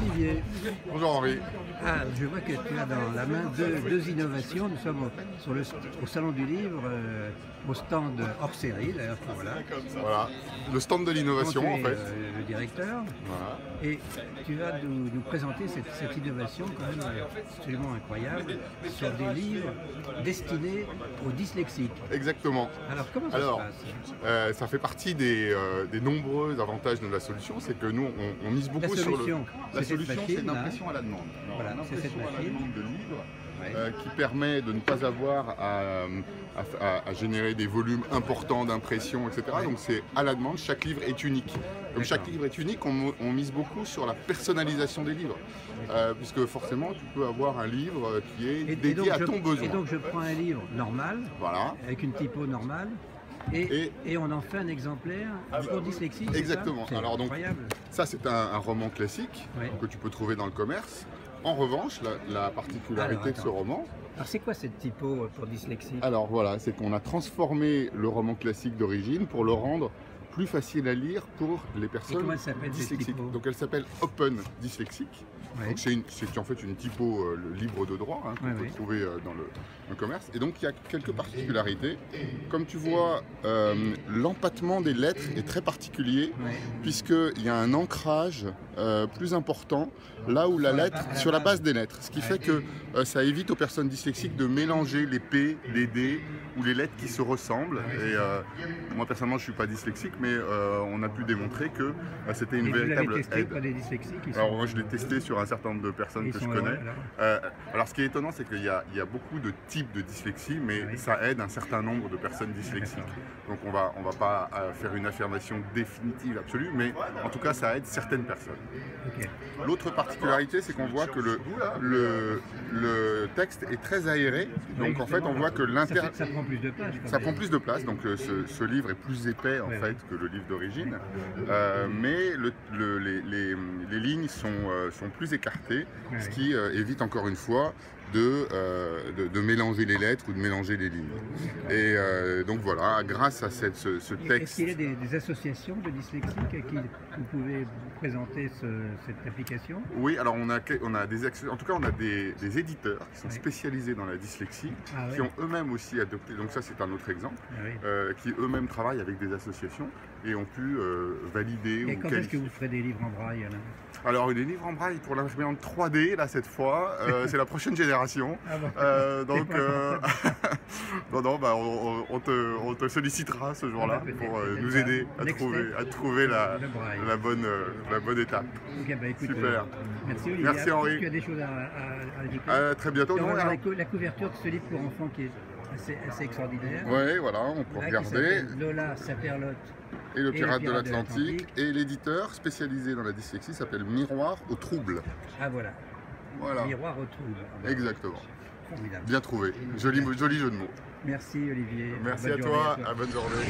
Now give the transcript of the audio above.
Olivier. Bonjour Henri. Ah, je vois que tu as dans la main deux innovations. Nous sommes au Salon du Livre, au stand hors série. D'ailleurs, Voilà, le stand de l'innovation en fait. Le directeur. Voilà. Et tu vas nous présenter cette innovation quand même absolument incroyable sur des livres destinés aux dyslexiques. Exactement. Alors comment ça se passe? Ça fait partie des nombreux avantages de la solution, c'est que nous on mise beaucoup sur la solution, c'est une impression à la demande. Voilà, c'est cette machine de livres qui permet de ne pas avoir à générer des volumes importants d'impression, etc. Ouais. Donc c'est à la demande, chaque livre est unique. Comme chaque livre est unique, on mise beaucoup sur la personnalisation des livres. Puisque forcément, tu peux avoir un livre qui est dédié à ton besoin. Et donc je prends un livre normal, voilà, avec une typo normale, et on en fait un exemplaire pour dyslexique. Exactement. Alors donc, incroyable. Ça c'est un roman classique que tu peux trouver dans le commerce. En revanche, la particularité de ce roman... Alors c'est quoi cette typo pour dyslexie? Alors voilà, c'est qu'on a transformé le roman classique d'origine pour le rendre plus facile à lire pour les personnes dyslexiques. Donc elle s'appelle Open Dyslexique. Ouais. C'est en fait une typo libre de droit qu'on peut trouver dans le commerce. Et donc il y a quelques particularités. Comme tu vois, l'empattement des lettres est très particulier puisqu'il y a un ancrage plus important là où la lettre, sur la base des lettres. Ce qui fait que ça évite aux personnes dyslexiques de mélanger les P, les D ou les lettres qui se ressemblent. Et moi personnellement je ne suis pas dyslexique, mais on a pu démontrer que c'était une véritable aide. Alors moi je l'ai testé sur un certain nombre de personnes que je connais. Alors ce qui est étonnant, c'est qu'il y a beaucoup de types de dyslexie, mais ça aide un certain nombre de personnes dyslexiques. Donc on va pas faire une affirmation définitive absolue, mais en tout cas ça aide certaines personnes. L'autre particularité, c'est qu'on voit que le texte est très aéré. Donc en fait on voit que ça prend plus de place. Ça prend plus de place, donc ce livre est plus épais en fait que le livre d'origine, mais les lignes sont plus écartées, ce qui évite encore une fois de mélanger les lettres ou de mélanger les lignes. Et donc voilà, grâce à ce texte... Est-ce qu'il y a des associations de dyslexiques à qui vous pouvez présenter cette application? Oui, alors on a en tout cas on a des éditeurs qui sont spécialisés dans la dyslexie, qui ont eux-mêmes aussi adopté, donc ça c'est un autre exemple, qui eux-mêmes travaillent avec des associations et ont pu valider. Et quand est-ce que vous ferez des livres en braille alors? Alors les livres en braille pour l'imprimante 3D là cette fois, c'est la prochaine génération. Donc on te sollicitera ce jour-là pour nous aider à trouver la bonne étape. Okay, bah, écoute, super. Merci Olivier. Merci Henri. Tu as des choses à dire? Très bientôt. La couverture de ce livre pour enfants qui est assez extraordinaire. Oui, voilà, on peut regarder. Lola, Saperlotte. Et le pirate de l'Atlantique. Et l'éditeur spécialisé dans la dyslexie s'appelle Miroir au trouble. Ah voilà. Miroir au trouble. Exactement. Formidable. Bien trouvé. Joli jeu de mots. Merci Olivier. Merci à toi. Bonne journée.